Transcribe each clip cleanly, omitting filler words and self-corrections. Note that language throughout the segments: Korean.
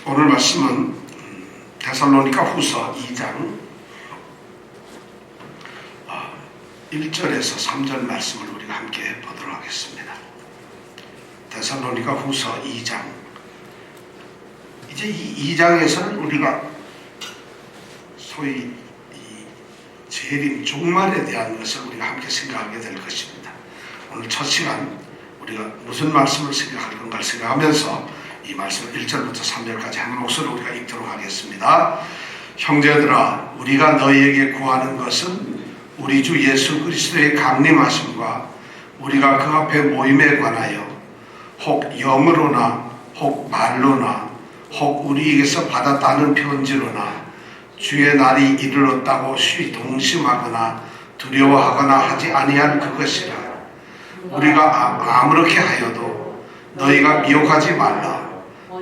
오늘 말씀은 데살로니가 후서 2장 1절에서 3절 말씀을 우리가 함께 보도록 하겠습니다. 데살로니가 후서 2장. 이제 이 2장에서는 우리가 소위 재림, 종말에 대한 것을 우리가 함께 생각하게 될 것입니다. 오늘 첫 시간 우리가 무슨 말씀을 생각할 건가를 생각하면서 이 말씀 1절부터 3절까지 한 목소리로 우리가 읽도록 하겠습니다. 형제들아, 우리가 너희에게 구하는 것은 우리 주 예수 그리스도의 강림하심과 우리가 그 앞에 모임에 관하여 혹 영으로나 혹 말로나 혹 우리에게서 받았다는 편지로나 주의 날이 이르렀다고 쉬 동심하거나 두려워하거나 하지 아니한 그것이라. 우리가 아무렇게 하여도 너희가 미혹하지 말라.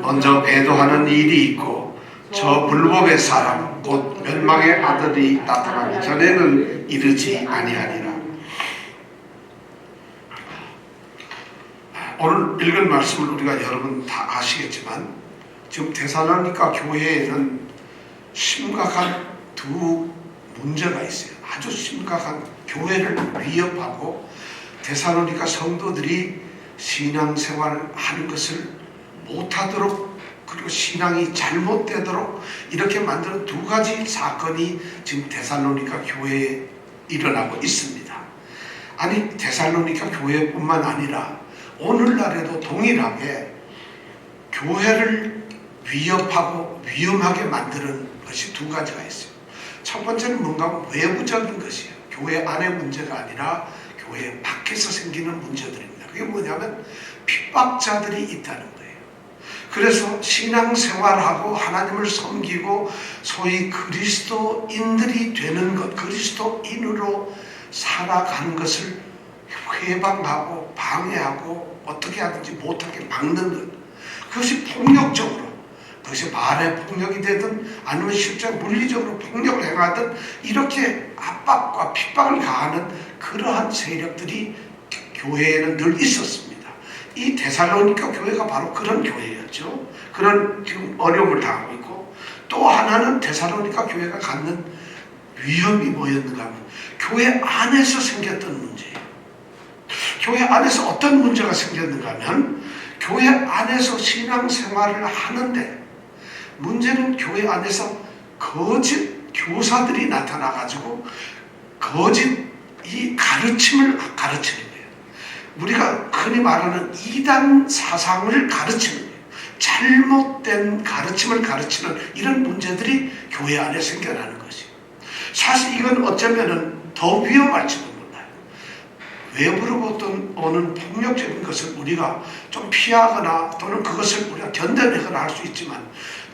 먼저 배도하는 일이 있고 저 불법의 사람 곧 멸망의 아들이 나타나기 전에는 이르지 아니하니라. 오늘 읽은 말씀을 우리가 여러분 다 아시겠지만 지금 데살로니가 교회에는 심각한 두 문제가 있어요. 아주 심각한, 교회를 위협하고 데살로니가 성도들이 신앙생활을 하는 것을 못하도록, 그리고 신앙이 잘못되도록 이렇게 만드는 두 가지 사건이 지금 데살로니가 교회에 일어나고 있습니다. 아니, 데살로니가 교회뿐만 아니라 오늘날에도 동일하게 교회를 위협하고 위험하게 만드는 것이 두 가지가 있어요. 첫 번째는 뭔가 외부적인 것이에요. 교회 안의 문제가 아니라 교회 밖에서 생기는 문제들입니다. 그게 뭐냐면 핍박자들이 있다는 거예요. 그래서 신앙생활하고 하나님을 섬기고 소위 그리스도인들이 되는 것, 그리스도인으로 살아가는 것을 회방하고 방해하고 어떻게 하든지 못하게 막는 것, 그것이 폭력적으로, 그것이 말의 폭력이 되든 아니면 실제 물리적으로 폭력을 행하든 이렇게 압박과 핍박을 가하는 그러한 세력들이 교회에는 늘 있었습니다. 이 데살로니가 교회가 바로 그런 교회였죠. 그런 지금 어려움을 당하고 있고, 또 하나는 데살로니가 교회가 갖는 위험이 뭐였는가 하면 교회 안에서 생겼던 문제예요. 교회 안에서 어떤 문제가 생겼는가 하면 교회 안에서 신앙생활을 하는데 문제는 교회 안에서 거짓 교사들이 나타나가지고 거짓 이 가르침을 가르치는 거예요. 우리가 흔히 말하는 이단 사상을 가르치는 거예요. 잘못된 가르침을 가르치는 이런 문제들이 교회 안에 생겨나는 것이에요. 사실 이건 어쩌면 더 위험할지도 몰라요. 외부로부터 오는 폭력적인 것을 우리가 좀 피하거나 또는 그것을 우리가 견뎌내거나 할 수 있지만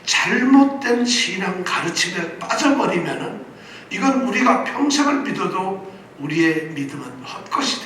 잘못된 신앙 가르침에 빠져버리면은 이건 우리가 평생을 믿어도 우리의 믿음은 헛것이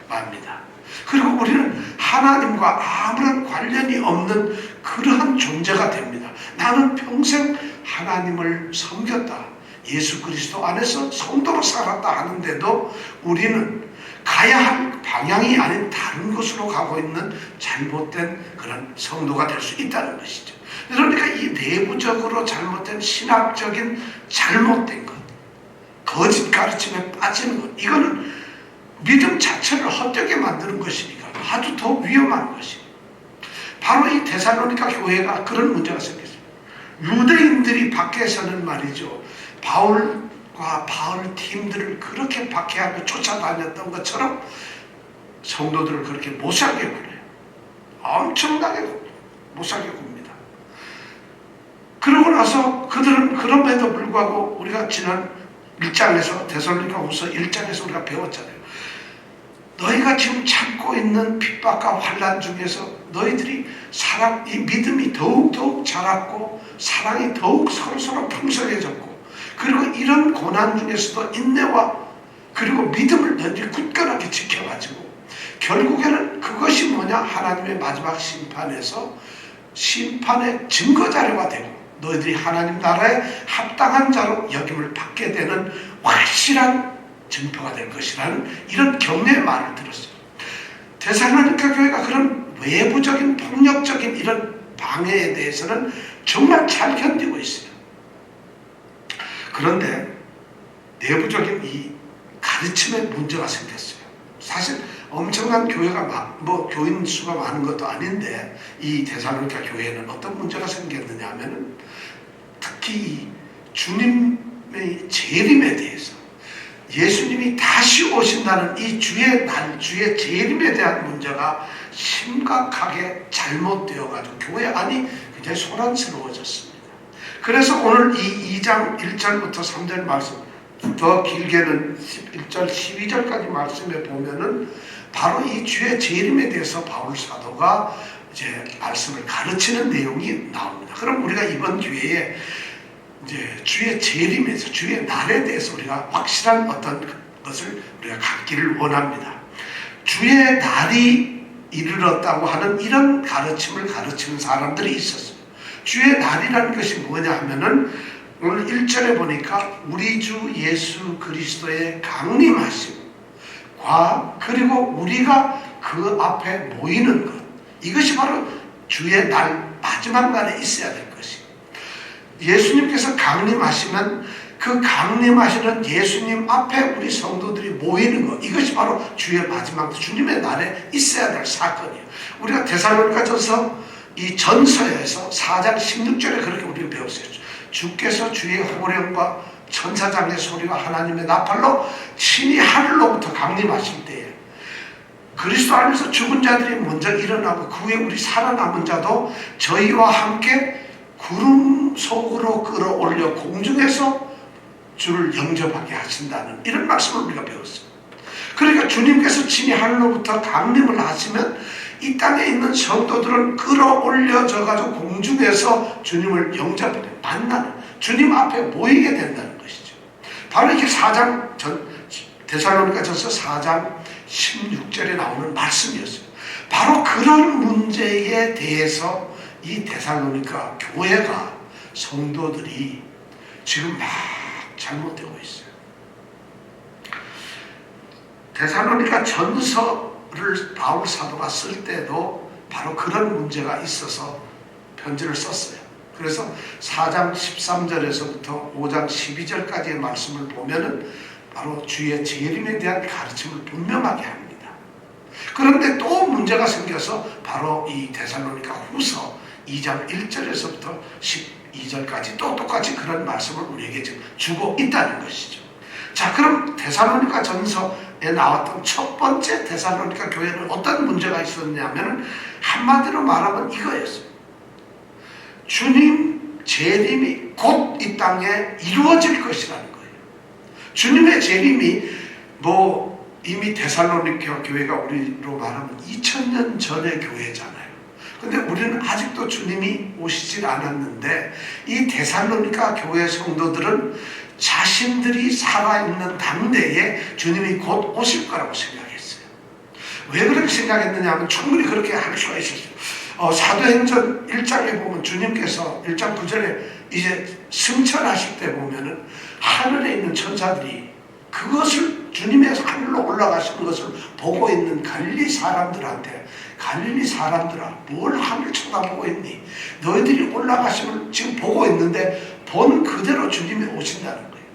되어버립니다. 그리고 우리는 하나님과 아무런 관련이 없는 그러한 존재가 됩니다. 나는 평생 하나님을 섬겼다, 예수 그리스도 안에서 성도로 살았다 하는데도 우리는 가야 할 방향이 아닌 다른 곳으로 가고 있는 잘못된 그런 성도가 될 수 있다는 것이죠. 그러니까 이 내부적으로 잘못된 신학적인 잘못된 것, 거짓 가르침에 빠지는 것, 이거는 믿음 자체를 헛되게 만드는 것이니까 아주 더 위험한 것이에요. 바로 이 데살로니가 교회가 그런 문제가 생겼어요. 유대인들이 밖에서는 말이죠, 바울과 바울 팀들을 그렇게 박해하고 쫓아다녔던 것처럼 성도들을 그렇게 못살게 굴려요. 엄청나게 못살게 굽니다. 그러고 나서 그들은 그럼에도 불구하고 우리가 지난 1장에서 데살로니가 후서 1장에서 우리가 배웠잖아요. 너희가 지금 참고 있는 핍박과 환난 중에서 너희들이 이 믿음이 더욱 자랐고 사랑이 더욱 서로 풍성해졌고, 그리고 이런 고난 중에서도 인내와 그리고 믿음을 너희들이 굳건하게 지켜가지고 결국에는 그것이 뭐냐, 하나님의 마지막 심판에서 심판의 증거자료가 되고 너희들이 하나님 나라에 합당한 자로 여김을 받게 되는 확실한 증표가 될 것이라는 이런 격려의 말을 들었어요. 데살로니가 교회가 그런 외부적인 폭력적인 이런 방해에 대해서는 정말 잘 견디고 있어요. 그런데 내부적인 이 가르침에 문제가 생겼어요. 사실 엄청난 교회가 교인 수가 많은 것도 아닌데 이 데살로니가 교회에는 어떤 문제가 생겼느냐 하면은 특히 주님의 재림에 대해서 예수님이 다시 오신다는 이 주의 날, 주의 재림에 대한 문제가 심각하게 잘못되어 가지고 교회 안이 굉장히 소란스러워졌습니다. 그래서 오늘 이 2장 1절부터 3절 말씀, 더 길게는 11절 12절까지 말씀에 보면은 바로 이 주의 재림에 대해서 바울 사도가 이제 말씀을 가르치는 내용이 나옵니다. 그럼 우리가 이번 기회에 이제 주의 재림에서 주의 날에 대해서 우리가 확실한 어떤 것을 우리가 갖기를 원합니다. 주의 날이 이르렀다고 하는 이런 가르침을 가르치는 사람들이 있었어요. 주의 날이라는 것이 뭐냐 하면은 오늘 1절에 보니까 우리 주 예수 그리스도의 강림하심과 그리고 우리가 그 앞에 모이는 것, 이것이 바로 주의 날, 마지막 날에 있어야 될 것이에요. 예수님께서 강림하시면 그 강림하시는 예수님 앞에 우리 성도들이 모이는 것, 이것이 바로 주의 마지막 주님의 날에 있어야 될 사건이에요. 우리가 데살로니가전서 이 전서에서 4장 16절에 그렇게 우리가 배웠어요. 주께서 주의 호령과 천사장의 소리와 하나님의 나팔로 친히 하늘로부터 강림하실 때에 그리스도 안에서 죽은 자들이 먼저 일어나고 그 후에 우리 살아남은 자도 저희와 함께 구름 속으로 끌어올려 공중에서 주를 영접하게 하신다는 이런 말씀을 우리가 배웠어요. 그러니까 주님께서 친히 하늘로부터 강림을 하시면 이 땅에 있는 성도들은 끌어올려져 가지고 공중에서 주님을 영접하게 만나는, 주님 앞에 모이게 된다는 것이죠. 바로 이게 데살로니가전서 4장 16절에 나오는 말씀이었어요. 바로 그런 문제에 대해서 이 데살로니가 교회가, 성도들이 지금 막 잘못되고 있어요. 데살로니가 전서를 바울 사도가 쓸 때도 바로 그런 문제가 있어서 편지를 썼어요. 그래서 4장 13절에서부터 5장 12절까지의 말씀을 보면은 바로 주의 재림에 대한 가르침을 분명하게 합니다. 그런데 또 문제가 생겨서 바로 이 데살로니가 후서 2장 1절에서부터 12절까지 또 똑같이 그런 말씀을 우리에게 지금 주고 있다는 것이죠. 자, 그럼 데살로니가 전서에 나왔던 첫 번째 데살로니가 교회는 어떤 문제가 있었냐면 한마디로 말하면 이거였어요. 주님 재림이 곧 이 땅에 이루어질 것이라는 거예요. 주님의 재림이 이미 데살로니가 교회가 우리로 말하면 2000년 전의 교회잖아요. 근데 우리는 아직도 주님이 오시질 않았는데 이 데살로니가 교회 성도들은 자신들이 살아있는 당대에 주님이 곧 오실 거라고 생각했어요. 왜 그렇게 생각했느냐 하면 충분히 그렇게 할 수가 있었어요. 사도행전 1장에 보면 주님께서 1장 9절에 이제 승천하실 때 보면은 하늘에 있는 천사들이 그것을 주님의 하늘로 올라가시는 것을 보고 있는 갈릴리 사람들한테 갈릴리 사람들아 뭘 하늘 쳐다보고 있니? 너희들이 올라가심을 지금 보고 있는데 본 그대로 주님이 오신다는 거예요.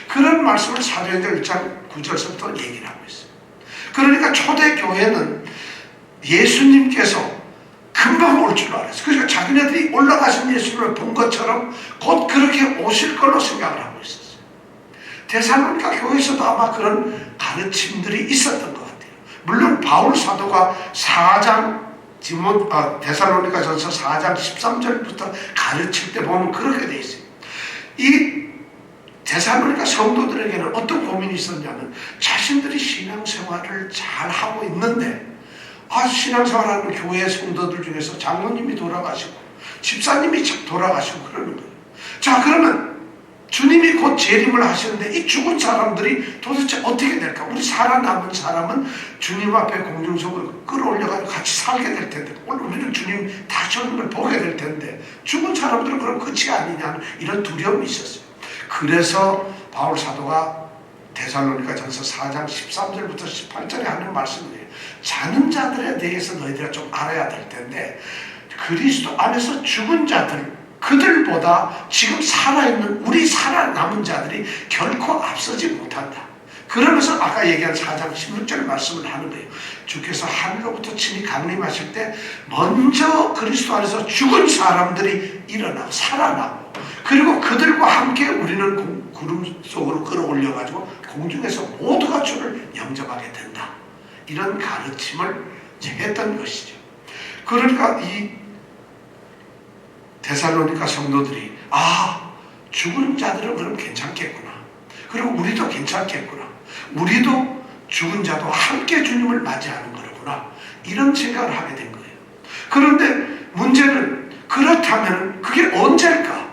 그런 말씀을 사도행전 1장 9절부터 얘기를 하고 있어요. 그러니까 초대교회는 예수님께서 금방 올 줄 알았어요. 그러니까 자기네들이 올라가신 예수를 본 것처럼 곧 그렇게 오실 걸로 생각을 하고 있었어요. 데살로니가 교회에서도 아마 그런 가르침들이 있었던 것 같아요. 물론 바울 사도가 4장 데살로니가전서 4장 13절부터 가르칠 때 보면 그렇게 돼 있어요. 이 데살로니가 성도들에게는 어떤 고민이 있었냐면 자신들이 신앙생활을 잘 하고 있는데 신앙생활하는 교회 성도들 중에서 장로님이 돌아가시고 집사님이 돌아가시고 그러는 거예요. 자, 그러면 주님이 곧 재림을 하시는데 이 죽은 사람들이 도대체 어떻게 될까? 우리 살아남은 사람은 주님 앞에 공중석을 끌어올려가지고 같이 살게 될 텐데 오늘 우리는 주님 다시 오는 걸 보게 될 텐데 죽은 사람들은 그럼 끝이 아니냐 이런 두려움이 있었어요. 그래서 바울 사도가 데살로니가전서 4장 13절부터 18절에 하는 말씀이에요. 자는 자들에 대해서 너희들이 좀 알아야 될 텐데 그리스도 안에서 죽은 자들, 그들보다 지금 살아있는 우리 살아남은 자들이 결코 앞서지 못한다. 그러면서 아까 얘기한 4장 16절 말씀을 하는 거예요. 주께서 하늘로부터 친히 강림하실 때 먼저 그리스도 안에서 죽은 사람들이 일어나고 살아나고, 그리고 그들과 함께 우리는 구름 속으로 끌어올려가지고 공중에서 모두가 주를 영접하게 된다. 이런 가르침을 했던 것이죠. 그러니까 이 데살로니가 성도들이 죽은 자들은 그럼 괜찮겠구나. 그리고 우리도 괜찮겠구나. 우리도 죽은 자도 함께 주님을 맞이하는 거구나. 이런 생각을 하게 된 거예요. 그런데 문제는 그렇다면 그게 언제일까?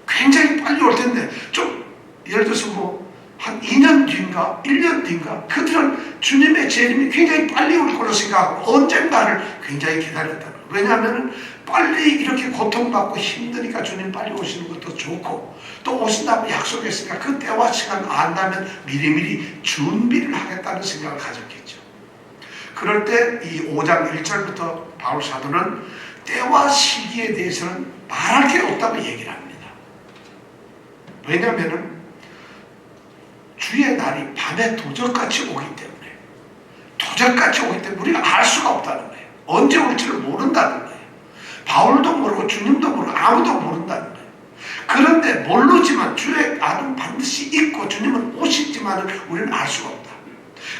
굉장히 빨리 올 텐데, 좀 예를 들어서 한 2년 뒤인가 1년 뒤인가, 그들은 주님의 재림이 굉장히 빨리 올 거로 생각하고 언젠가를 굉장히 기다렸다는 거예요. 왜냐하면 빨리 이렇게 고통받고 힘드니까 주님 빨리 오시는 것도 좋고, 또 오신다고 약속했으니까 그 때와 시간 안다면 미리미리 준비를 하겠다는 생각을 가졌겠죠. 그럴 때 이 5장 1절부터 바울 사도는 때와 시기에 대해서는 말할 게 없다고 얘기를 합니다. 왜냐하면 주의 날이 밤에 도적같이 오기 때문에 우리가 알 수가 없다는 거예요. 언제 올지를 모른다는 거예요. 바울도 모르고 주님도 모르고 아무도 모른다는 거예요. 그런데 모르지만 주의 날은 반드시 있고 주님은 오시지만 우리는 알 수가 없다.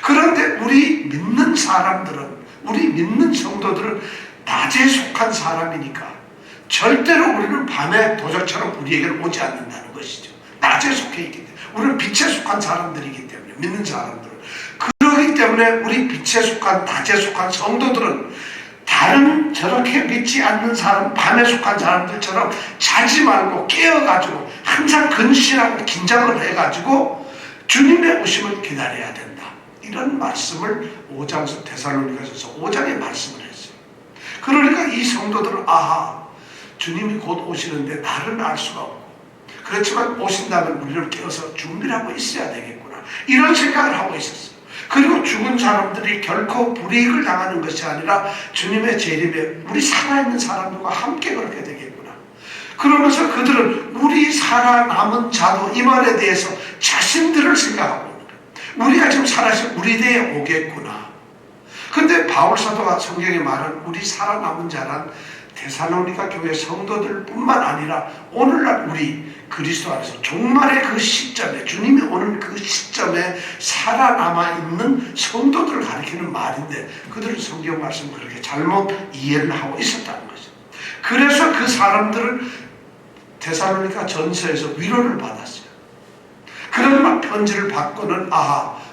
그런데 우리 믿는 사람들은, 우리 믿는 성도들은 낮에 속한 사람이니까 절대로 우리는 밤에 도적처럼 우리에게는 오지 않는다는 것이죠. 낮에 속해 있기 때문에. 우리는 빛에 속한 사람들이기 때문에, 믿는 사람들은. 그러기 때문에 우리 빛에 속한, 낮에 속한 성도들은 다른 저렇게 믿지 않는 사람, 밤에 속한 사람들처럼 자지 말고 깨어가지고 항상 근신하고 긴장을 해가지고 주님의 오심을 기다려야 된다. 이런 말씀을 5장 데살로니가서 5장에 말씀을 했어요. 그러니까 이 성도들은 주님이 곧 오시는데 날은 알 수가 없고, 그렇지만 오신다면 우리를 깨어서 준비를 하고 있어야 되겠구나. 이런 생각을 하고 있었어요. 그리고 죽은 사람들이 결코 불이익을 당하는 것이 아니라 주님의 재림에 우리 살아있는 사람들과 함께 그렇게 되겠구나. 그러면서 그들은 우리 살아남은 자도 이 말에 대해서 자신들을 생각하고 있는 거예요. 우리가 지금 살아서 우리 대에 오겠구나. 근데 바울 사도가 성경에 말한 우리 살아남은 자란 데살로니가 교회 성도들 뿐만 아니라 오늘날 우리 그리스도 안에서 종말의 그 시점에, 주님이 오는 그 시점에 살아남아 있는 성도들을 가리키는 말인데, 그들은 성경 말씀을 그렇게 잘못 이해를 하고 있었다는 거죠. 그래서 그 사람들은 데살로니가 전서에서 위로를 받았어요. 그런 편지를 받고는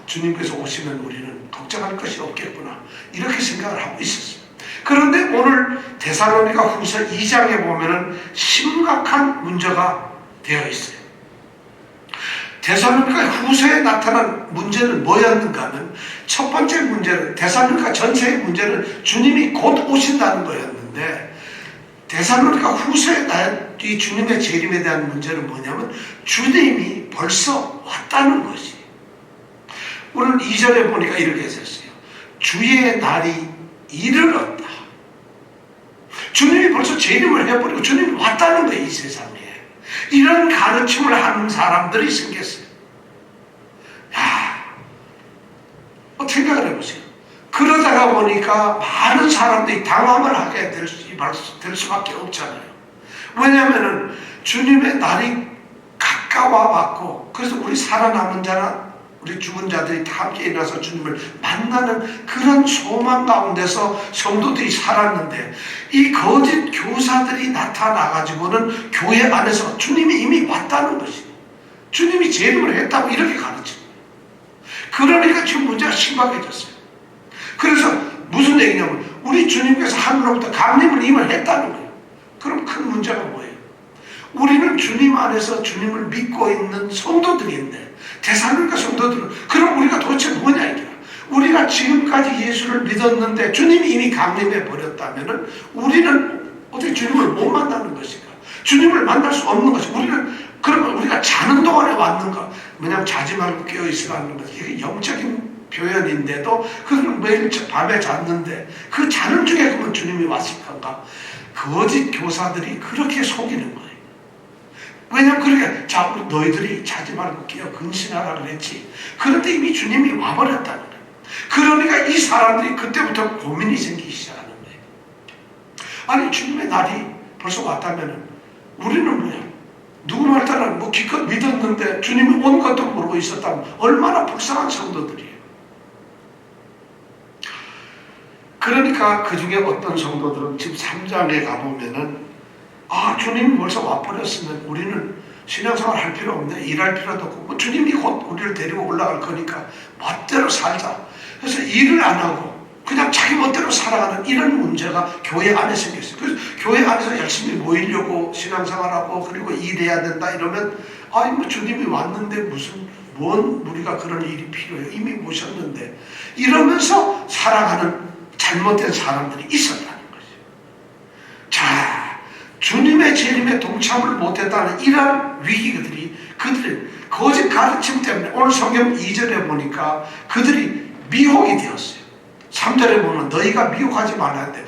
주님께서 오시면 우리는 걱정할 것이 없겠구나, 이렇게 생각을 하고 있었어요. 그런데 오늘 데살로니가 후서 2장에 보면은 심각한 문제가 되어 있어요. 데살로니가 후서에 나타난 문제는 뭐였는가 하면, 첫 번째 문제는, 데살로니가 전체의 문제는 주님이 곧 오신다는 거였는데, 데살로니가 후서에 이 주님의 재림에 대한 문제는 뭐냐면 주님이 벌써 왔다는 것이. 오늘 2절에 보니까 이렇게 썼어요. 주의 날이 이르렀다. 주님이 벌써 재림을 해버리고 주님이 왔다는 거예요, 이 세상에. 이런 가르침을 하는 사람들이 생겼어요. 생각을 해보세요. 그러다가 보니까 많은 사람들이 당황을 하게 될 수밖에 없잖아요. 왜냐하면 주님의 날이 가까워 왔고, 그래서 우리 살아남은 자나 우리 죽은 자들이 다 함께 일어나서 주님을 만나는 그런 소망 가운데서 성도들이 살았는데, 이 거짓 교사들이 나타나가지고는 교회 안에서 주님이 이미 왔다는 것이, 주님이 재림을 했다고 이렇게 가르쳐요. 그러니까 지금 문제가 심각해졌어요. 그래서 무슨 얘기냐면 우리 주님께서 하늘로부터 강림을 이미 했다는 거예요. 그럼 큰 문제가 뭐예요? 우리는 주님 안에서 주님을 믿고 있는 성도들인데, 데살로니가 성도들은, 그럼 우리가 도대체 뭐냐 이게. 우리가 지금까지 예수를 믿었는데 주님이 이미 강림해 버렸다면은 우리는 어떻게 주님을 못 만나는 것인가? 주님을 만날 수 없는 것이. 우리는 그러면 우리가 자는 동안에 왔는가? 왜냐하면 자지 말고 깨어 있으라는 것, 이게 영적인 표현인데도 그들은 매일 밤에 잤는데 그 자는 중에 그러면 주님이 왔을 건가? 거짓 교사들이 그렇게 속이는 거예요. 왜냐면 그렇게 자 너희들이 자지 말고 깨어 근신하라 그랬지. 그런데 이미 주님이 와버렸다는 거예요. 그러니까 이 사람들이 그때부터 고민이 생기기 시작하는 거예요. 아니 주님의 날이 벌써 왔다면 우리는 뭐야? 누구 말 따라 뭐 기껏 믿었는데 주님이 온 것도 모르고 있었다면 얼마나 불쌍한 성도들이에요. 그러니까 그 중에 어떤 성도들은 지금 3장에 가보면은 주님이 벌써 와버렸으면 우리는 신앙생활 할 필요 없네. 일할 필요도 없고 뭐 주님이 곧 우리를 데리고 올라갈 거니까 멋대로 살자. 그래서 일을 안 하고 그냥 자기 멋대로 살아가는 이런 문제가 교회 안에 생겼어요. 그래서 교회 안에서 열심히 모이려고 신앙생활하고 그리고 일해야 된다 이러면 뭐 주님이 왔는데 뭔 우리가 그런 일이 필요해요. 이미 모셨는데 이러면서 살아가는 잘못된 사람들이 있었다는 거죠. 자, 주님의 재림에 동참을 못했다는 이러한 위기들이 그들의 거짓 가르침 때문에 오늘 성경 2절에 보니까 그들이 미혹이 되었어요. 3절에 보면 너희가 미혹하지 말아야 하는데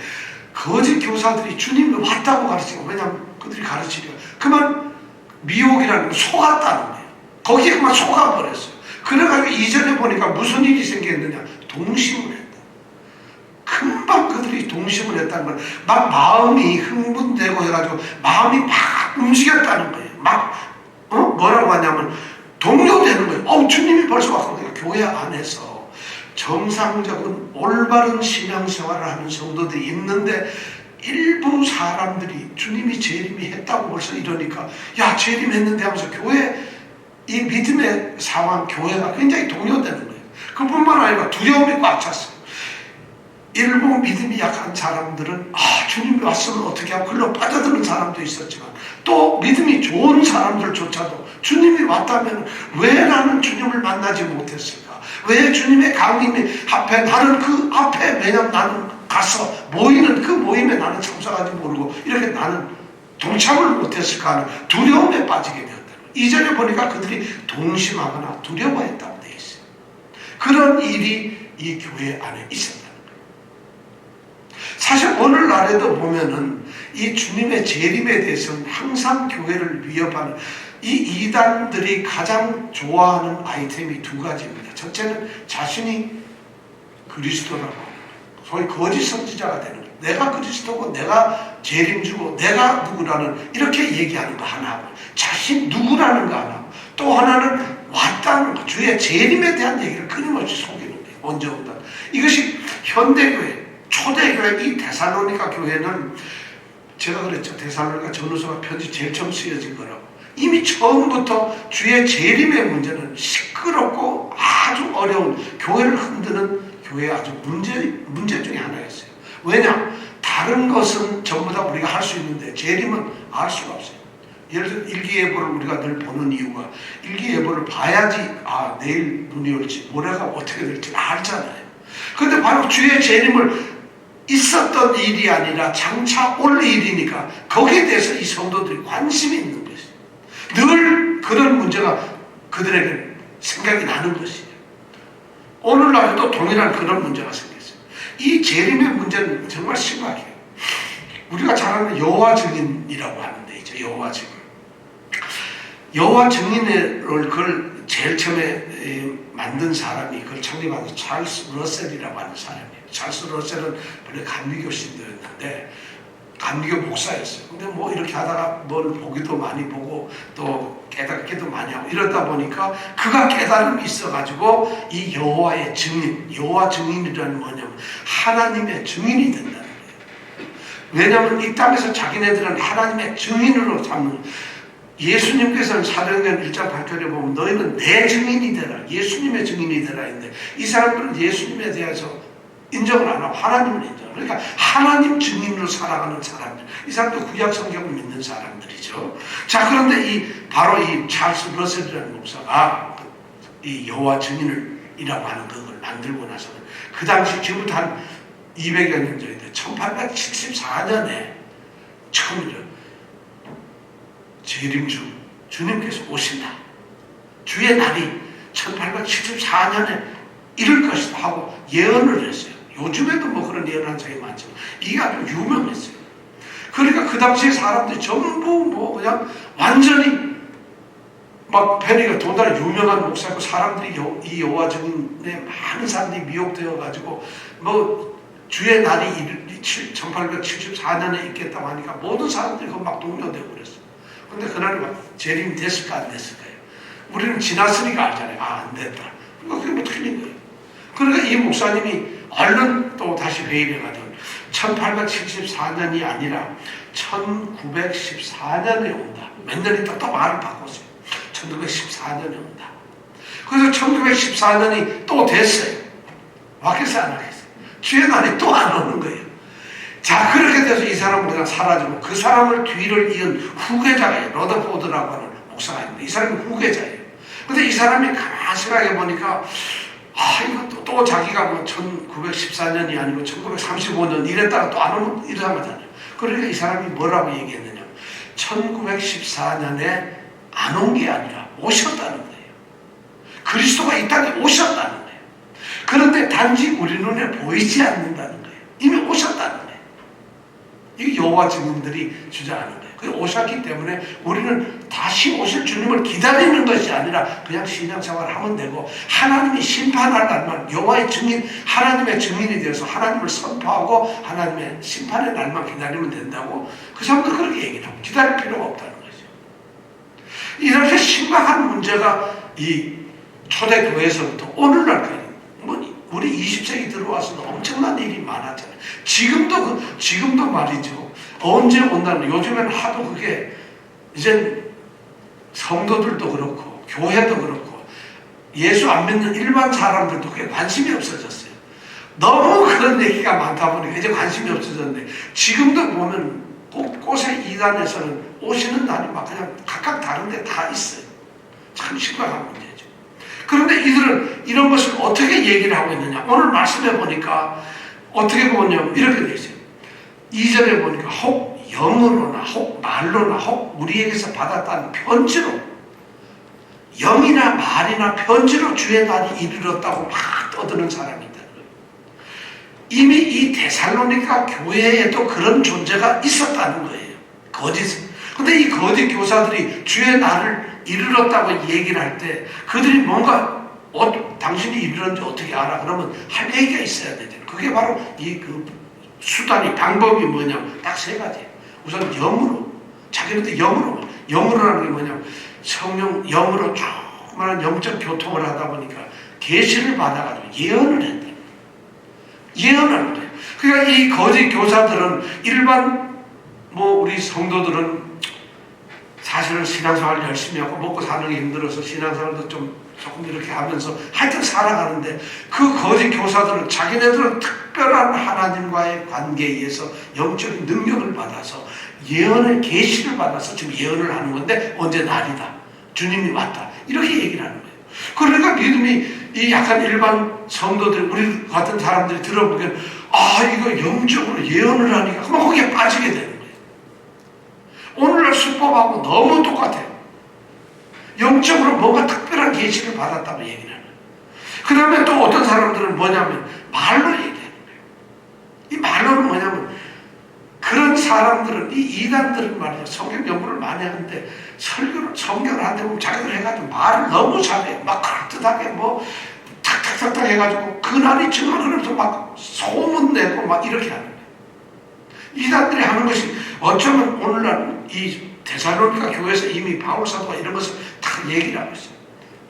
거짓 교사들이 주님이 왔다고 가르치고 왜냐하면 그들이 가르치려 그만 미혹이라는 건 속았다는 거예요. 거기에 그만 속아버렸어요. 그래가지고 2절에 보니까 무슨 일이 생겼느냐 동심을 했다. 금방 그들이 동심을 했다는 건 막 마음이 흥분되고 해가지고 마음이 막 움직였다는 거예요. 막 뭐라고 하냐면 동요되는 거예요. 주님이 벌써 왔거든요. 교회 안에서 정상적인 올바른 신앙생활을 하는 성도들이 있는데 일부 사람들이 주님이 재림이 했다고 벌써 이러니까 야 재림했는데 하면서 교회 이 믿음의 상황 교회가 굉장히 동요되는 거예요. 그뿐만 아니라 두려움이 꽉 찼어요. 일부 믿음이 약한 사람들은 주님이 왔으면 어떻게 하고 글로 빠져드는 사람도 있었지만 또 믿음이 좋은 사람들조차도 주님이 왔다면 왜 나는 주님을 만나지 못했을까? 왜 주님의 강림이 앞에 나는 그 앞에 왜냐면 나는 가서 모이는 그 모임에 나는 참석하지 모르고 이렇게 나는 동참을 못했을까 하는 두려움에 빠지게 되었다. 2절에 보니까 그들이 동심하거나 두려워했다고 되어 있어요. 그런 일이 이 교회 안에 있었다는 거예요. 사실 오늘날에도 보면은 이 주님의 재림에 대해서는 항상 교회를 위협하는 이 이단들이 가장 좋아하는 아이템이 두 가지입니다. 첫째는 자신이 그리스도라고 소위 거짓 선지자가 되는 거예요. 내가 그리스도고 내가 재림주고 내가 누구라는 이렇게 얘기하는 거 하나, 자신 누구라는 거 하나, 또 하나는 왔다는 거, 주의 재림에 대한 얘기를 끊임없이 속이는 거예요. 먼저보다 이것이 현대교회, 초대교회 이 데살로니가 교회는 제가 그랬죠. 데살로니가 전후서가 편지 제일 처음 쓰여진 거라고. 이미 처음부터 주의 재림의 문제는 시끄럽고 아주 어려운 교회를 흔드는 교회의 아주 문제 중에 하나였어요. 왜냐? 다른 것은 전부 다 우리가 할 수 있는데 재림은 알 수가 없어요. 예를 들어 일기예보를 우리가 늘 보는 이유가 일기예보를 봐야지 내일 눈이 올지 모레가 어떻게 될지 알잖아요. 그런데 바로 주의 재림을 있었던 일이 아니라 장차 올 일이니까 거기에 대해서 이 성도들이 관심이 있는 것이에요. 늘 그런 문제가 그들에게 생각이 나는 것이에요. 오늘날에도 동일한 그런 문제가 생겼어요. 이 재림의 문제는 정말 심각해요. 우리가 잘 아는 여호와 증인이라고 하는데 있죠. 여호와 증인. 여호와 증인을 그걸 제일 처음에 만든 사람이 그걸 창립한 찰스 러셀이라고 하는 사람이에요. 찰스 러셀은 원래 감리교 신도였는데 감리교 목사였어요. 근데 뭐 이렇게 하다가 뭘 보기도 많이 보고 또 깨닫기도 많이 하고 이러다 보니까 그가 깨달음이 있어가지고 이 여호와의 증인, 여호와 증인이라는 뭐냐면 하나님의 증인이 된다는 거예요. 왜냐하면 이 땅에서 자기네들은 하나님의 증인으로 삼는, 예수님께서는 사도행전 1장 8절에 보면 너희는 내 증인이 되라, 예수님의 증인이 되라 했는데 이 사람들은 예수님에 대해서 인정을 안 하고 하나님을 인정. 그러니까 하나님 증인으로 살아가는 사람들. 이 사람도 구약 성경을 믿는 사람들이죠. 자, 그런데 바로 이 찰스 러셀이라는 목사가 이 여호와 증인이라고 하는 그걸 만들고 나서는 그 당시 지금부터 한 200여 년 전인데 1874년에 처음이죠. 재림주 주님께서 오신다. 주의 날이 1874년에 이럴 것이다 하고 예언을 했어요. 요즘에도 뭐 그런 예언한 적이 많지만 이게 아주 유명했어요. 그러니까 그 당시에 사람들이 전부 뭐 그냥 완전히 막 페니가 돈나라 유명한 목사고 사람들이 이 여호와 증인에 많은 사람들이 미혹되어 가지고 뭐 주의 날이 1874년에 있겠다고 하니까 모든 사람들이 그 막 동요되고 그랬어. 근데 그날이 막 재림이 됐을까 안 됐을까요? 우리는 지났으니까 알잖아요. 아, 안 됐다. 그게 뭐 틀린 거예요. 그러니까 이 목사님이 얼른 또 다시 회의를 가지고 1874년이 아니라 1914년에 온다. 몇 년 있다 또 말을 바꿨어요. 1914년에 온다. 그래서 1914년이 또 됐어요. 왔겠어요, 안 왔겠어요? 주의 날이 또 안 오는 거예요. 자, 그렇게 돼서 이 사람은 그냥 사라지고 그 사람을 뒤를 이은 후계자예요. 러더포드라고 하는 목사가 있는데 이 사람이 후계자예요. 근데 이 사람이 가만히 생각해 보니까 이거 또 자기가 뭐 1914년이 아니고 1935년 이랬다가 또 안 오면 이상하잖아요. 그러니까 이 사람이 뭐라고 얘기했느냐. 1914년에 안 온 게 아니라 오셨다는 거예요. 그리스도가 이 땅에 오셨다는 거예요. 그런데 단지 우리 눈에 보이지 않는다는 거예요. 이미 오셨다는 거예요. 이 여호와 증인들이 주장하는 거예요. 그 오셨기 때문에 우리는 다시 오실 주님을 기다리는 것이 아니라 그냥 신앙생활을 하면 되고 하나님이 심판할 날만 여호와의 증인, 하나님의 증인이 되어서 하나님을 선포하고 하나님의 심판의 날만 기다리면 된다고 그 사람도 그렇게 얘기를 하고 기다릴 필요가 없다는 거죠. 이렇게 심각한 문제가 이 초대교회에서부터 오늘날까지 우리 20세기 들어와서도 엄청난 일이 많았잖아요. 지금도 말이죠. 언제 온다는, 요즘에는 하도 그게, 이제 성도들도 그렇고, 교회도 그렇고, 예수 안 믿는 일반 사람들도 그게 관심이 없어졌어요. 너무 그런 얘기가 많다 보니까 이제 관심이 없어졌는데, 지금도 보면 곳곳의 이단에서는 오시는 날이 막 그냥 각각 다른 데 다 있어요. 참 심각한 문제죠. 그런데 이들은 이런 것을 어떻게 얘기를 하고 있느냐. 오늘 말씀해 보니까 어떻게 보냐면 이렇게 되어 있어요. 2절에 보니까 혹 영으로나 혹 말로나 혹 우리에게서 받았다는 편지로, 영이나 말이나 편지로 주의 날이 이르렀다고 막 떠드는 사람이 있다는 거예요. 이미 이 데살로니가 교회에도 그런 존재가 있었다는 거예요. 거짓. 근데 이 거짓 교사들이 주의 날을 이르렀다고 얘기를 할 때 그들이 뭔가 당신이 이르렀는지 어떻게 알아? 그러면 할 얘기가 있어야 되잖아요. 그게 바로 그 수단이, 방법이 뭐냐면 딱 세 가지예요. 우선 영으로, 자기네들 영으로라는 게 뭐냐면 성령 영으로 조그마한 영적 교통을 하다 보니까 계시를 받아가지고 예언을 했다. 예언하는 거예요. 그러니까 이 거짓 교사들은 일반 우리 성도들은 사실은 신앙생활 열심히 하고 먹고 사는 게 힘들어서 신앙생활도 조금 이렇게 하면서 하여튼 살아가는데 그 거짓 교사들은 자기네들은 특별한 하나님과의 관계에 의해서 영적인 능력을 받아서 예언의 계시를 받아서 지금 예언을 하는 건데 언제 날이다. 주님이 왔다. 이렇게 얘기를 하는 거예요. 그러니까 믿음이 이 약간 일반 성도들, 우리 같은 사람들이 들어보기엔 이거 영적으로 예언을 하니까 그만 거기에 빠지게 되는 거예요. 오늘날 수법하고 너무 똑같아요. 영적으로 뭔가 특별한 계시를 받았다고 얘기를 하는 거예요. 그 다음에 또 어떤 사람들은 뭐냐면 말로 얘기하는 거예요. 이 말로는 뭐냐면 그런 사람들은, 이 이단들은 말이죠. 성경 연구를 많이 하는데 성경을 한데 보면 자기들 해가지고 말을 너무 잘해요. 막 그럴듯하게 탁탁탁탁 해가지고 그날이 정말 그러면서 막 소문내고 막 이렇게 하는 거예요. 이단들이 하는 것이 어쩌면 오늘날 이 데살로니가 교회에서 이미 바울 사도가 이런 것을 다 얘기를 하고 있어요.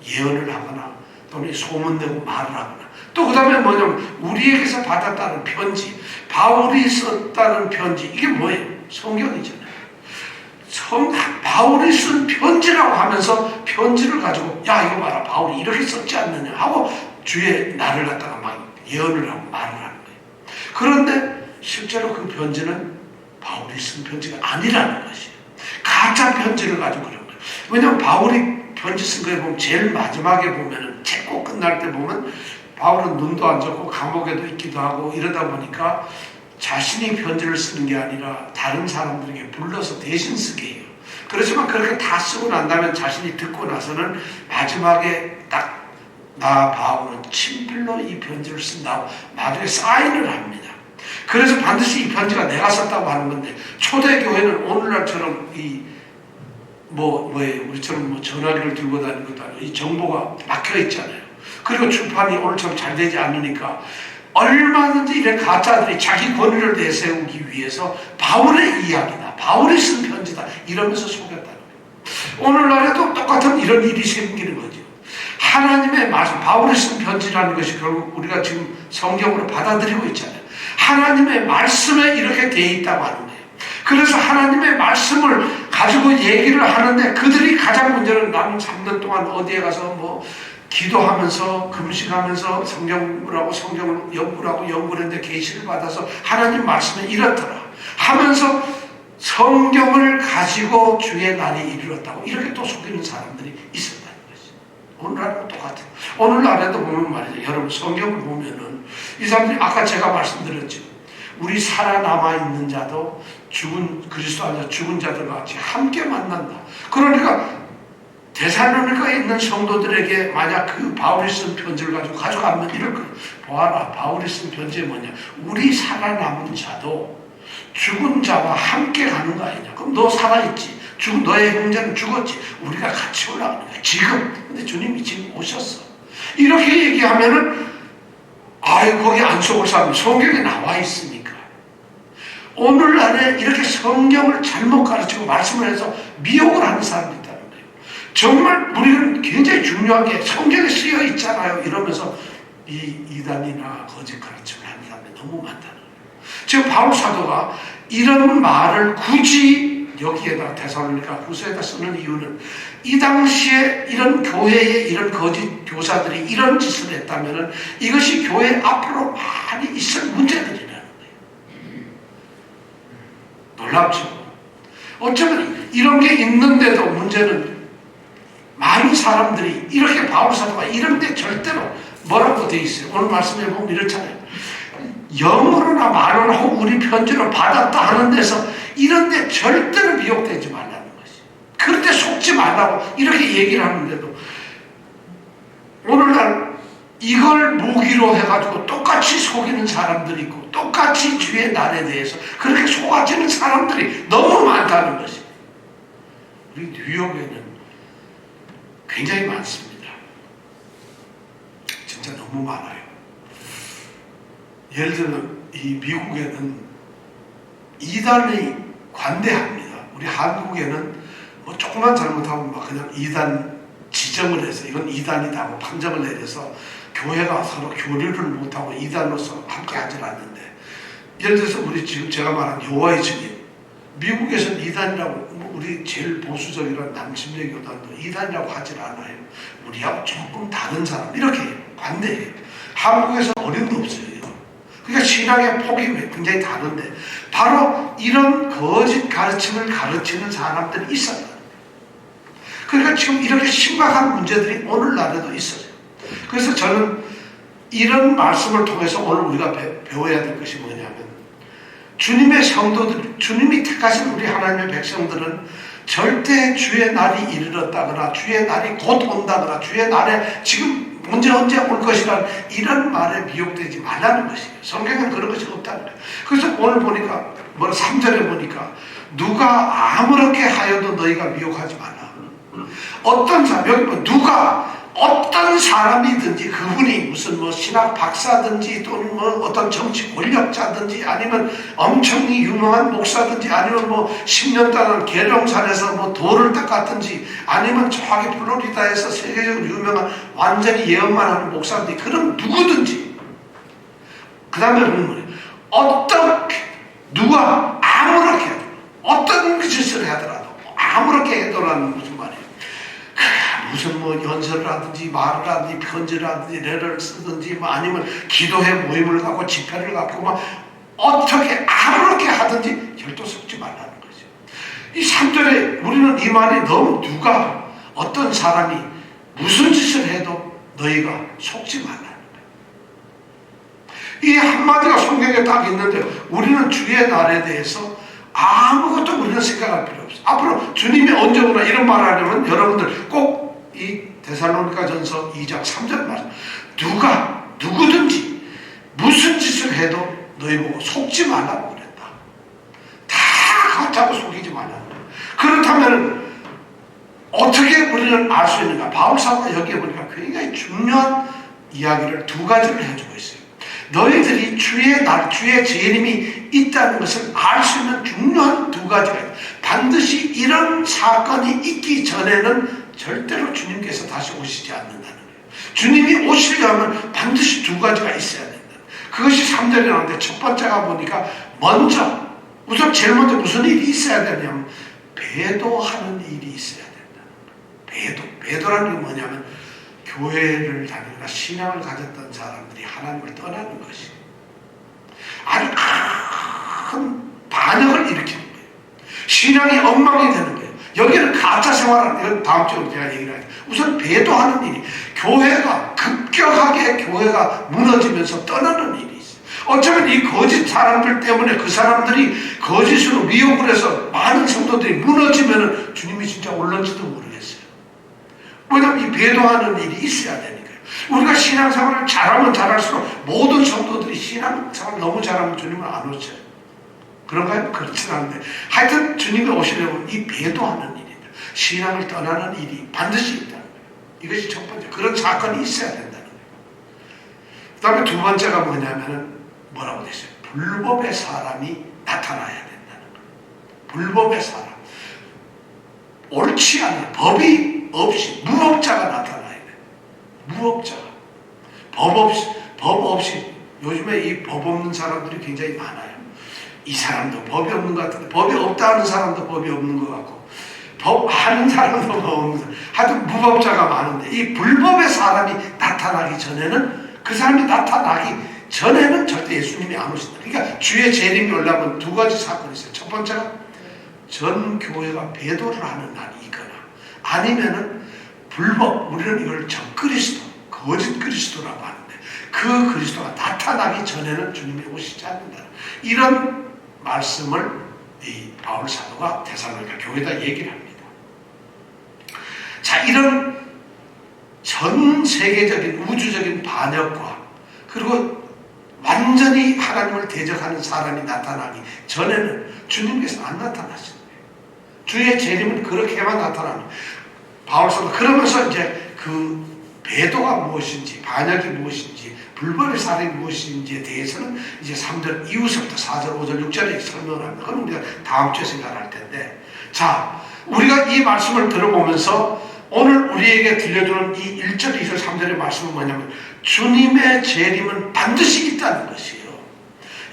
예언을 하거나 또는 소문내고 말을 하거나 또 그 다음에 뭐냐면 우리에게서 받았다는 편지, 바울이 썼다는 편지, 이게 뭐예요? 성경이잖아요. 바울이 쓴 편지라고 하면서 편지를 가지고 야 이거 봐라 바울이 이렇게 썼지 않느냐 하고 주의 날을 갖다가 막 예언을 하고 말을 하는 거예요. 그런데 실제로 그 편지는 바울이 쓴 편지가 아니라는 것이에요. 가짜 편지를 가지고 그런 거예요. 왜냐하면 바울이 편지 쓴 거에 보면 제일 마지막에 보면은 책고 끝날 때 보면 바울은 눈도 안 좋고 감옥에도 있기도 하고 이러다 보니까 자신이 편지를 쓰는 게 아니라 다른 사람들에게 불러서 대신 쓰게 해요. 그렇지만 그렇게 다 쓰고 난 다음에 자신이 듣고 나서는 마지막에 딱 나 바울은 친필로 이 편지를 쓴다고 나중에 사인을 합니다. 그래서 반드시 이 편지가 내가 썼다고 하는 건데, 초대교회는 오늘날처럼 우리처럼 전화기를 들고 다니는 것도 아니고 이 정보가 막혀 있잖아요. 그리고 출판이 오늘처럼 잘 되지 않으니까 얼마든지 이런 가짜들이 자기 권위를 내세우기 위해서 바울의 이야기다, 바울이 쓴 편지다 이러면서 속였다는 거예요. 오늘날에도 똑같은 이런 일이 생기는 거죠. 하나님의 말씀, 바울이 쓴 편지라는 것이 결국 우리가 지금 성경으로 받아들이고 있잖아요. 하나님의 말씀에 이렇게 되어 있다고 하는 거예요. 그래서 하나님의 말씀을 가지고 얘기를 하는데, 그들이 가장 문제는 나는 3년 동안 어디에 가서 기도하면서 금식하면서 성경을 연구를 했는데 계시를 받아서 하나님 말씀에 이렇더라 하면서 성경을 가지고 주의 날이 이르렀다고 이렇게 또 속이는 사람들이 있었다는 것이. 오늘날은 똑같아요. 오늘날에도 보면 말이죠. 여러분 성경을 보면은 이 사람들이 아까 제가 말씀드렸죠. 우리 살아남아 있는 자도 죽은 그리스도 안에서 죽은 자들과 같이 함께 만난다. 그러니까 데살로니가에 있는 성도들에게 만약 그 바울이 쓴 편지를 가지고 가져가면 이럴 거예요. 보아라, 바울이 쓴 편지에 뭐냐, 우리 살아남은 자도 죽은 자와 함께 가는 거 아니냐. 그럼 너 살아있지, 너의 형제는 죽었지, 우리가 같이 올라가는 거야 지금. 근데 주님이 지금 오셨어. 이렇게 얘기하면은 거기 안 속을 사람, 성경에 나와 있으니까. 오늘날에 이렇게 성경을 잘못 가르치고 말씀을 해서 미혹을 하는 사람들이 있다는 거예요. 정말 우리는 굉장히 중요하게 성경에 쓰여 있잖아요 이러면서 이 이단이나 거짓 가르침을 하는 사람들이 너무 많다는 거예요. 지금 바울 사도가 이런 말을 굳이 여기에다 데살로니가 후서에다 쓰는 이유는, 이 당시에 이런 교회에 이런 거짓 교사들이 이런 짓을 했다면 이것이 교회 앞으로 많이 있을 문제들이라는 거예요. 놀랍죠. 어쩌면 이런 게 있는데도 문제는 많은 사람들이 이렇게 바울 사도가 이런데 절대로 뭐라고 돼 있어요. 오늘 말씀해 보면 이렇잖아요. 영어로나 말을 하고 우리 편지를 받았다 하는 데서 이런데 절대로 미혹되지 말라는 것이. 그런데 속지 말라고 이렇게 얘기를 하는데도 오늘날 이걸 무기로 해가지고 똑같이 속이는 사람들이 있고 똑같이 주의 날에 대해서 그렇게 속아지는 사람들이 너무 많다는 것이. 우리 뉴욕에는 굉장히 많습니다. 진짜 너무 많아요. 예를 들면 이 미국에는 이단이 관대합니다. 우리 한국에는 조금만 잘못하면 막 그냥 이단 지정을 해서 이건 이단이다 하고 판정을 내려서 교회가 서로 교류를 못하고 이단으로서 함께 하질 않는데, 예를 들어서 우리 지금 제가 말한 여호와의 증인, 미국에서는 이단이라고, 우리 제일 보수적이라는 남침례 교단도 이단이라고 하질 않아요. 우리하고 조금 다른 사람 이렇게 관대해요. 한국에서 어림도 없어요. 그러니까 신앙의 폭이 굉장히 다른데 바로 이런 거짓 가르침을 가르치는 사람들이 있었다. 그러니까 지금 이렇게 심각한 문제들이 오늘날에도 있어요. 그래서 저는 이런 말씀을 통해서 오늘 우리가 배워야 될 것이 뭐냐면, 주님의 성도들, 주님이 택하신 우리 하나님의 백성들은 절대 주의 날이 이르렀다거나 주의 날이 곧 온다거나 주의 날에 지금 언제 올 것이란 이런 말에 미혹되지 말라는 것이에요. 성경에는 그런 것이 없다는 거예요. 그래서 오늘 보니까 3절에 보니까 누가 아무렇게 하여도 너희가 미혹하지 말라. 어떤 사람, 여기 누가 어떤 사람이든지, 그분이 무슨 신학 박사든지 또는 어떤 정치 권력자든지 아니면 엄청 유명한 목사든지 아니면 10년 동안 계룡산에서 돌을 닦았든지 아니면 저기 플로리다에서 세계적으로 유명한 완전히 예언만 하는 목사든지, 그런 누구든지, 그 다음에 어떻게 누가 아무렇게 어떤 짓을 하더라도 아무렇게 해도라는 무슨 말이에요. 무슨 연설을 하든지 말을 하든지 편지를 하든지 레터를 쓰든지 아니면 기도회 모임을 갖고 집회를 갖고 어떻게 아무렇게 하든지 절도 속지 말라는 거죠. 이 3절에 우리는 이 말이 너무, 누가 어떤 사람이 무슨 짓을 해도 너희가 속지 말라는 거예요. 이 한마디가 성경에 딱 있는데 우리는 주의 날에 대해서 아무것도 우리는 생각할 필요 없어요. 앞으로 주님이 언제 오나 이런 말 하려면 여러분들 꼭 이 데살로니가 전서 2장 3절 말씀, 누가 누구든지 무슨 짓을 해도 너희 보고 속지 말라고 그랬다. 다 가짜고 속이지 말라고. 그렇다면 어떻게 우리는 알 수 있는가? 바울 사도가 여기에 보니까 굉장히 중요한 이야기를 두 가지를 해주고 있어요. 너희들이 주의 재림이 있다는 것을 알 수 있는 중요한 두 가지가 있다. 반드시 이런 사건이 있기 전에는 절대로 주님께서 다시 오시지 않는다는 거예요. 주님이 오시려면 반드시 두 가지가 있어야 된다. 그것이 3절에 나오는데 첫 번째가 보니까 우선 제일 먼저 무슨 일이 있어야 되냐면 배도하는 일이 있어야 된다. 배도라는 게 뭐냐면 교회를 다니거나 신앙을 가졌던 사람들이 하나님을 떠나는 것이 아주 큰 반역을 일으키는 거예요. 신앙이 엉망이 되는 거예요. 여기는 가짜 생활을, 이건 다음 주에 제가 얘기를 할게요. 우선 배도하는 일이, 교회가 급격하게 교회가 무너지면서 떠나는 일이 있어요. 어쩌면 이 거짓 사람들 때문에 그 사람들이 거짓으로 미혹을 해서 많은 성도들이 무너지면 주님이 진짜 올는지도 모르겠어요. 왜냐하면 이 배도하는 일이 있어야 되니까요. 우리가 신앙생활을 잘하면 잘할수록 모든 성도들이 신앙생활을 너무 잘하면 주님은 안 오셔요. 그런가요? 그렇진 않은데 하여튼 주님이 오시려면 이 배도하는 일이다. 신앙을 떠나는 일이 반드시 있다는 거예요. 이것이 첫 번째. 그런 사건이 있어야 된다는 거예요. 그 다음에 두 번째가 뭐냐면은 뭐라고 됐어요? 불법의 사람이 나타나야 된다는 거예요. 불법의 사람. 옳지 않은 법이 없이 무법자가 나타나야 돼요. 무법자가. 법 없이 요즘에 이 법 없는 사람들이 굉장히 많아요. 이 사람도 법이 없는 것 같은데 법이 없다는 사람도 법이 없는 것 같고 법 하는 사람도 법 없는 사람. 하여튼 무법자가 많은데 이 불법의 사람이 나타나기 전에는 그 사람이 나타나기 전에는 절대 예수님이 안 오신다. 그러니까 주의 재림이 오려면 두 가지 사건이 있어요. 첫 번째가 전 교회가 배도를 하는 날이 있거나 아니면은 불법, 우리는 이걸 적그리스도, 거짓 그리스도라고 하는데 그 그리스도가 나타나기 전에는 주님이 오시지 않는다. 이런 말씀을 이 바울 사도가 데살로니가 교회에다 얘기를 합니다. 자, 이런 전 세계적인 우주적인 반역과 그리고 완전히 하나님을 대적하는 사람이 나타나기 전에는 주님께서 안 나타나시는 거예요. 주의 재림은 그렇게만 나타나는 거예요. 바울 사도 그러면서 이제 그 배도가 무엇인지, 반역이 무엇인지, 불법의 사람이 무엇인지에 대해서는 이제 3절 이후서부터 4절, 5절, 6절에 설명을 합니다. 그럼 우리가 다음 주에 생각할 텐데, 자, 우리가 이 말씀을 들어보면서 오늘 우리에게 들려주는 이 1절, 2절, 3절의 말씀은 뭐냐면 주님의 재림은 반드시 있다는 것이에요.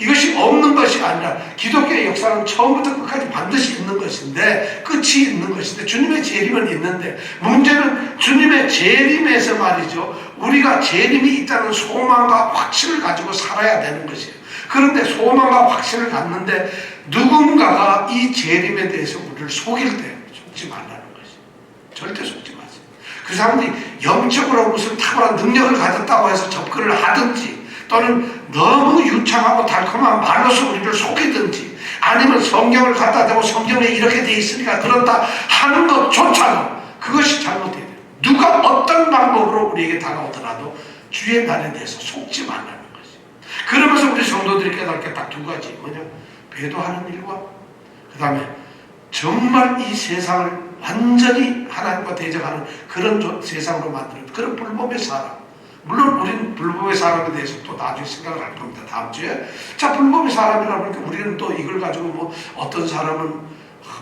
이것이 없는 것이 아니라 기독교의 역사는 처음부터 끝까지 반드시 있는 것인데 끝이 있는 것인데 주님의 재림은 있는데 문제는 주님의 재림에서 말이죠. 우리가 재림이 있다는 소망과 확신을 가지고 살아야 되는 것이에요. 그런데 소망과 확신을 갖는데 누군가가 이 재림에 대해서 우리를 속일 때 속지 말라는 것이에요. 절대 속지 마세요. 그 사람들이 영적으로 무슨 탁월한 능력을 가졌다고 해서 접근을 하든지 또는 너무 유창하고 달콤한 말로서 우리를 속이든지 아니면 성경을 갖다 대고 성경에 이렇게 돼 있으니까 그렇다 하는 것조차도 그것이 잘못돼요. 누가 어떤 방법으로 우리에게 다가오더라도 주의 날에 대해서 속지 말라는 것이에요. 그러면서 우리 성도들이 깨달을 게 딱 두 가지 뭐냐 배도하는 일과 그 다음에 정말 이 세상을 완전히 하나님과 대적하는 그런 세상으로 만드는 그런 불법의 사람. 물론 우리는 불법의 사람에 대해서 또 나중에 생각을 할 겁니다. 다음 주에. 자, 불법의 사람이라 보니까 우리는 또 이걸 가지고 뭐 어떤 사람은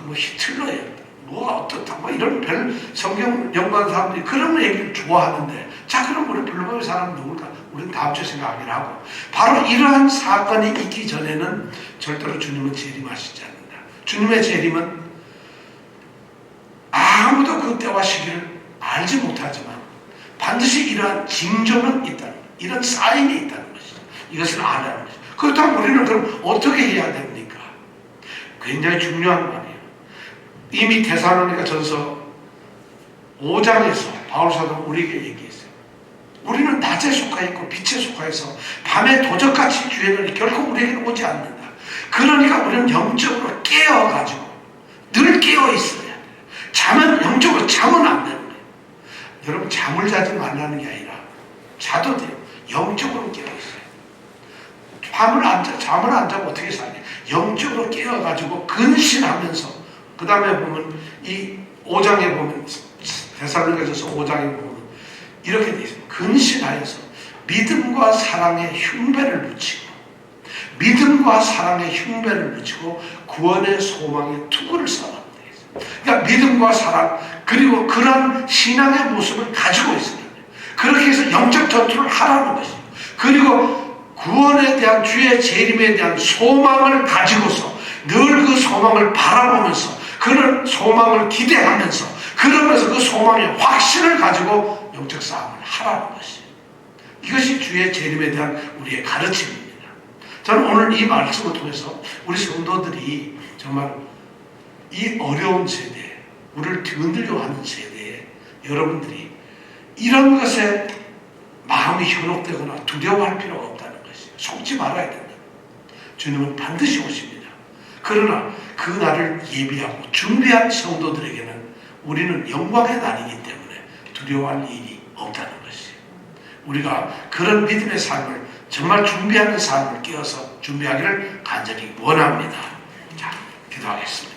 뭐 히틀러예요. 뭐가 어떻다. 뭐 이런 별 성경 연구하는 사람들이 그런 얘기를 좋아하는데 자, 그럼 우리 불법의 사람은 누굴까? 우리는 다음 주에 생각하기로 하고 바로 이러한 사건이 있기 전에는 절대로 주님은 재림하시지 않는다. 주님의 재림은 아무도 그 때와 시기를 알지 못하지만 반드시 이러한 징조는 있다는 거예요. 이런 사인이 있다는 것이죠. 이것을 알아야 합니다. 그렇다면 우리는 그럼 어떻게 해야 됩니까? 굉장히 중요한 말이에요. 이미 데살로니가 전서 5장에서 바울 사도가 우리에게 얘기했어요. 우리는 낮에 속하 있고 빛에 속하 있어 밤에 도적같이 주의 날이 결코 우리에게 오지 않는다. 그러니까 우리는 영적으로 깨어가지고 늘 깨어 있어야 돼요. 잠은 영적으로 잠은 안 되는 거예요. 여러분 잠을 자지 말라는 게 아니라 자도 돼요. 영적으로 깨어있어요. 잠을 안 자고 어떻게 사냐. 영적으로 깨어가지고 근신하면서, 그 다음에 보면 이 5장에 보면, 데살로니가전서 5장에 보면 이렇게 되어 있습니다. 근신하여서 믿음과 사랑의 흉배를 붙이고, 믿음과 사랑의 흉배를 붙이고 구원의 소망의 투구를 쌓았다. 그러니까 믿음과 사랑, 그리고 그런 신앙의 모습을 가지고 있습니다. 그렇게 해서 영적 전투를 하라는 것이죠. 그리고 구원에 대한, 주의 재림에 대한 소망을 가지고서 늘 그 소망을 바라보면서, 그런 소망을 기대하면서, 그러면서 그 소망의 확신을 가지고 영적 싸움을 하라는 것이죠. 이것이 주의 재림에 대한 우리의 가르침입니다. 저는 오늘 이 말씀을 통해서 우리 성도들이 정말 이 어려운 세대, 우리를 뒤흔들려 하는 세대에 여러분들이 이런 것에 마음이 현혹되거나 두려워할 필요가 없다는 것이에요. 속지 말아야 된다. 주님은 반드시 오십니다. 그러나 그 날을 예비하고 준비한 성도들에게는 우리는 영광의 날이기 때문에 두려워할 일이 없다는 것이에요. 우리가 그런 믿음의 삶을, 정말 준비하는 삶을 깨어서 준비하기를 간절히 원합니다. 자, 기도하겠습니다.